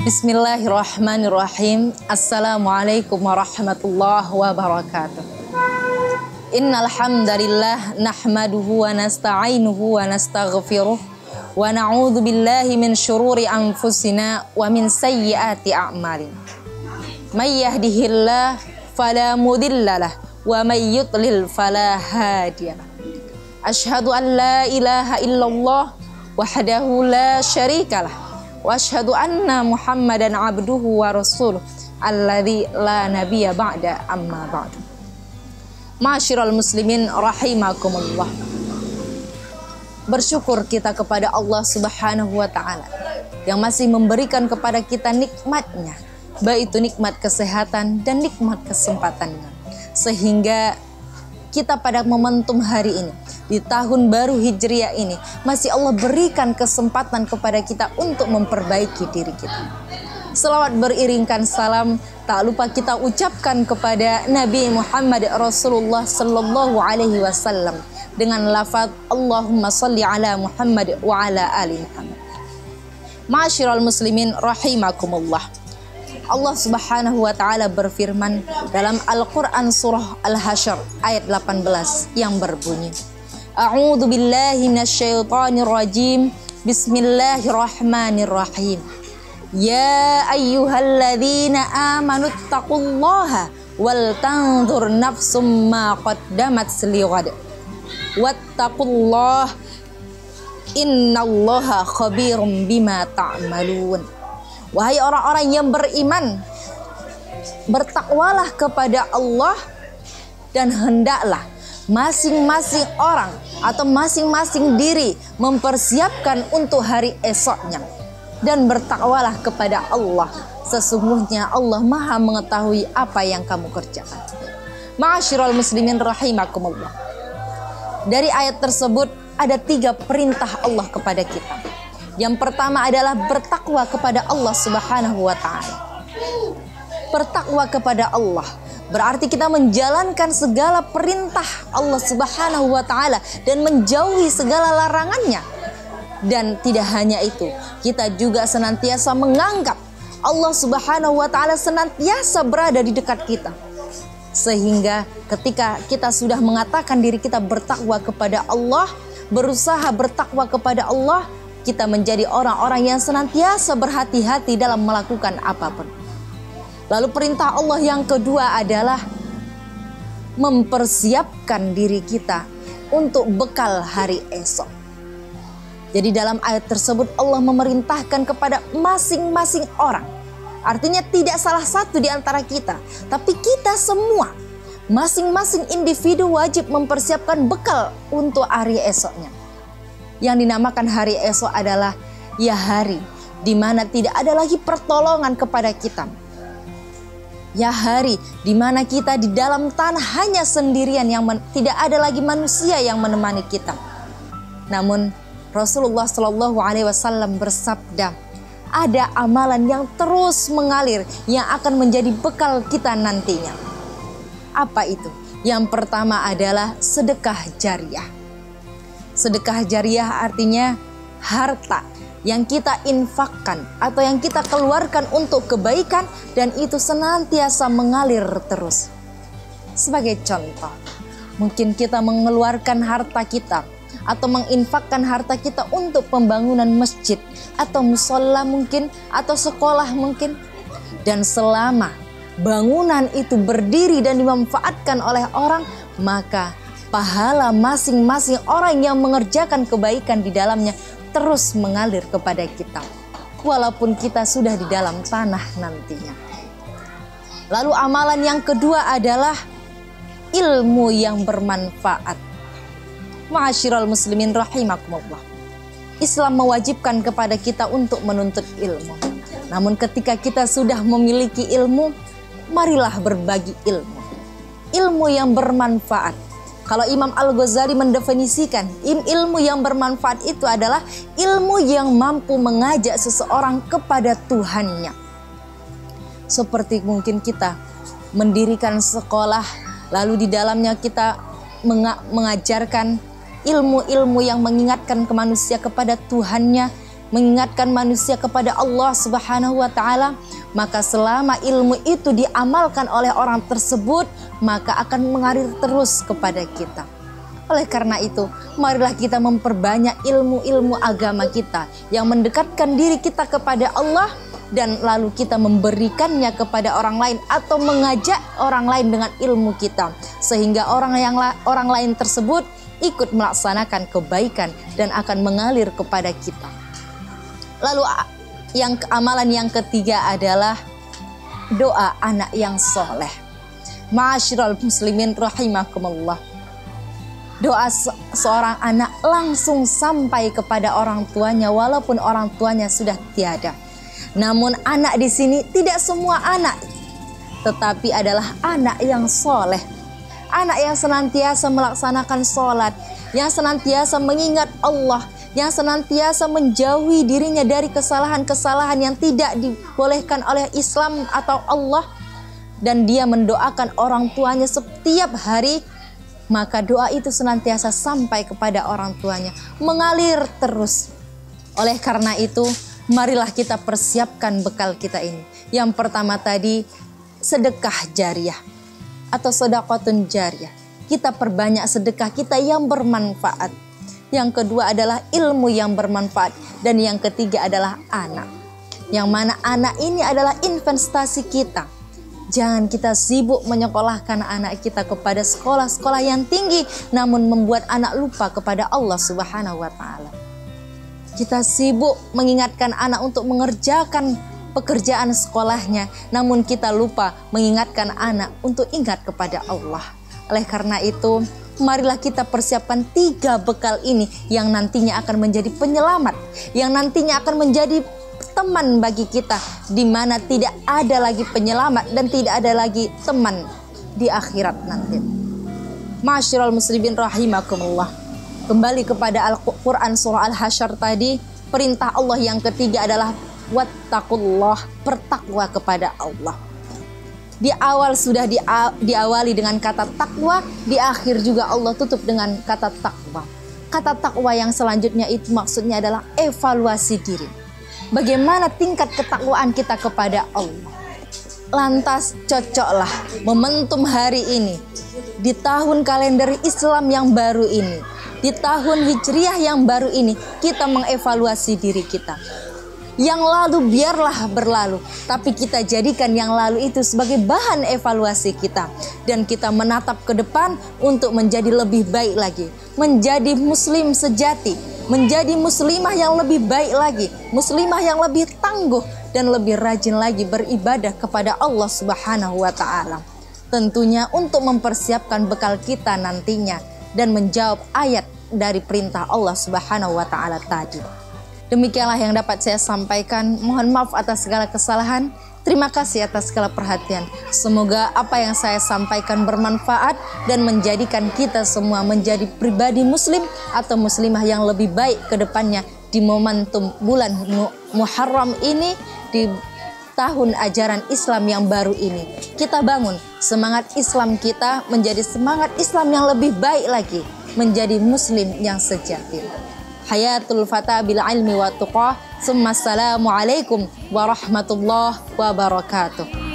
Bismillahirrahmanirrahim. Assalamualaikum warahmatullahi wabarakatuh. Innal hamdalillah nahmaduhu wa nasta'inuhu wa nastaghfiruh wa na'udzu billahi min syururi anfusina wa min sayyiati a'malina. May yahdihillahu fala mudhillalah wa may yudlil fala hadiyalah. Asyhadu an la ilaha illallah wahdahu la syarikalah. Wa asyhadu anna Muhammadan abduhu wa rasuluh alladzi la nabiyya ba'da amma ba'du. Ma'asyiral muslimin rahimakumullah. Bersyukur kita kepada Allah Subhanahu wa taala yang masih memberikan kepada kita nikmatnya, baik itu nikmat kesehatan dan nikmat kesempatan, sehingga kita pada momentum hari ini di tahun baru Hijriah ini masih Allah berikan kesempatan kepada kita untuk memperbaiki diri kita. Selawat beriringkan salam tak lupa kita ucapkan kepada Nabi Muhammad Rasulullah sallallahu alaihi wasallam dengan lafaz Allahumma shalli ala Muhammad wa ala ali Muhammad. Ma'asyiral muslimin rahimakumullah. Allah Subhanahu wa taala berfirman dalam Al-Qur'an surah Al-Hasyr ayat 18 yang berbunyi, A'udzu billahi minasyaitonir rajim. Bismillahirrahmanirrahim. Ya ayyuhalladzina amanu taqullaha wal tanzur nafsum ma qaddamat lighad. Wattaqullaha innallaha khabirum bima ta'malun. Wahai orang-orang yang beriman, bertakwalah kepada Allah dan hendaklah masing-masing orang atau masing-masing diri mempersiapkan untuk hari esoknya, dan bertakwalah kepada Allah, sesungguhnya Allah Maha mengetahui apa yang kamu kerjakan. Ma'asyiral muslimin rahimakumullah. Dari ayat tersebut ada 3 perintah Allah kepada kita. Yang pertama adalah bertakwa kepada Allah Subhanahu wa taala. Bertakwa kepada Allah berarti kita menjalankan segala perintah Allah Subhanahu wa taala dan menjauhi segala larangannya. Dan tidak hanya itu, kita juga senantiasa menganggap Allah Subhanahu wa taala senantiasa berada di dekat kita. Sehingga ketika kita sudah mengatakan diri kita bertakwa kepada Allah, berusaha bertakwa kepada Allah, kita menjadi orang-orang yang senantiasa berhati-hati dalam melakukan apapun. Lalu perintah Allah yang kedua adalah mempersiapkan diri kita untuk bekal hari esok. Jadi dalam ayat tersebut Allah memerintahkan kepada masing-masing orang. Artinya tidak salah satu di antara kita, tapi kita semua, masing-masing individu wajib mempersiapkan bekal untuk hari esoknya. Yang dinamakan hari esok adalah ya hari di mana tidak ada lagi pertolongan kepada kita. Ya hari di mana kita di dalam tanah hanya sendirian, yang tidak ada lagi manusia yang menemani kita. Namun Rasulullah Shallallahu alaihi wasallam bersabda, ada amalan yang terus mengalir yang akan menjadi bekal kita nantinya. Apa itu? Yang pertama adalah sedekah jariyah. Sedekah jariyah artinya harta yang kita infakkan atau yang kita keluarkan untuk kebaikan dan itu senantiasa mengalir terus. Sebagai contoh, mungkin kita mengeluarkan harta kita atau menginfakkan harta kita untuk pembangunan masjid atau musola mungkin atau sekolah mungkin. Dan selama bangunan itu berdiri dan dimanfaatkan oleh orang, maka pahala masing-masing orang yang mengerjakan kebaikan di dalamnya terus mengalir kepada kita, walaupun kita sudah di dalam tanah nantinya. Lalu amalan yang kedua adalah ilmu yang bermanfaat. Ma'asyiral muslimin rahimakumullah. Islam mewajibkan kepada kita untuk menuntut ilmu. Namun ketika kita sudah memiliki ilmu, marilah berbagi ilmu. Ilmu yang bermanfaat. Kalau Imam Al-Ghazali mendefinisikan ilmu yang bermanfaat itu adalah ilmu yang mampu mengajak seseorang kepada Tuhannya. Seperti mungkin kita mendirikan sekolah, lalu di dalamnya kita mengajarkan ilmu-ilmu yang mengingatkan ke manusia kepada Tuhannya, mengingatkan manusia kepada Allah Subhanahu wa taala, maka selama ilmu itu diamalkan oleh orang tersebut, maka akan mengalir terus kepada kita. Oleh karena itu, marilah kita memperbanyak ilmu-ilmu agama kita yang mendekatkan diri kita kepada Allah, dan lalu kita memberikannya kepada orang lain atau mengajak orang lain dengan ilmu kita, sehingga orang lain tersebut ikut melaksanakan kebaikan dan akan mengalir kepada kita. Lalu amalan yang ketiga adalah doa anak yang soleh. Ma'asyiral muslimin rahimakumullah. Doa seorang anak langsung sampai kepada orang tuanya walaupun orang tuanya sudah tiada. Namun anak di sini tidak semua anak, tetapi adalah anak yang soleh. Anak yang senantiasa melaksanakan sholat, yang senantiasa mengingat Allah, yang senantiasa menjauhi dirinya dari kesalahan-kesalahan yang tidak dibolehkan oleh Islam atau Allah, dan dia mendoakan orang tuanya setiap hari, maka doa itu senantiasa sampai kepada orang tuanya, mengalir terus. Oleh karena itu, marilah kita persiapkan bekal kita ini. Yang pertama tadi, sedekah jariah atau sedekatun jariah. Kita perbanyak sedekah kita yang bermanfaat. Yang kedua adalah ilmu yang bermanfaat. Dan yang ketiga adalah anak. Yang mana anak ini adalah investasi kita. Jangan kita sibuk menyekolahkan anak kita kepada sekolah-sekolah yang tinggi, namun membuat anak lupa kepada Allah Subhanahu wa taala. Kita sibuk mengingatkan anak untuk mengerjakan pekerjaan sekolahnya, namun kita lupa mengingatkan anak untuk ingat kepada Allah. Oleh karena itu, marilah kita persiapkan 3 bekal ini yang nantinya akan menjadi penyelamat, yang nantinya akan menjadi teman bagi kita, di mana tidak ada lagi penyelamat dan tidak ada lagi teman di akhirat nanti. Ma'asyiral muslimin rahimakumullah. Kembali kepada Al-Quran surah Al-Hasyr tadi, perintah Allah yang ketiga adalah wattaqullah, bertakwa kepada Allah. Di awal sudah diawali dengan kata takwa, di akhir juga Allah tutup dengan kata takwa. Kata takwa yang selanjutnya itu maksudnya adalah evaluasi diri. Bagaimana tingkat ketakwaan kita kepada Allah. Lantas cocoklah momentum hari ini, di tahun kalender Islam yang baru ini, di tahun Hijriah yang baru ini, kita mengevaluasi diri kita. Yang lalu biarlah berlalu, tapi kita jadikan yang lalu itu sebagai bahan evaluasi kita. Dan kita menatap ke depan untuk menjadi lebih baik lagi. Menjadi muslim sejati, menjadi muslimah yang lebih baik lagi, muslimah yang lebih tangguh dan lebih rajin lagi beribadah kepada Allah Subhanahu wa taala. Tentunya untuk mempersiapkan bekal kita nantinya dan menjawab ayat dari perintah Allah Subhanahu wa taala tadi. Demikianlah yang dapat saya sampaikan. Mohon maaf atas segala kesalahan. Terima kasih atas segala perhatian. Semoga apa yang saya sampaikan bermanfaat dan menjadikan kita semua menjadi pribadi muslim atau muslimah yang lebih baik ke depannya di momentum bulan Muharram ini, di tahun ajaran Islam yang baru ini. Kita bangun semangat Islam kita menjadi semangat Islam yang lebih baik lagi, menjadi muslim yang sejati. Hayatul fata bil ilmi wa tuqah. Assalamualaikum warahmatullahi wabarakatuh.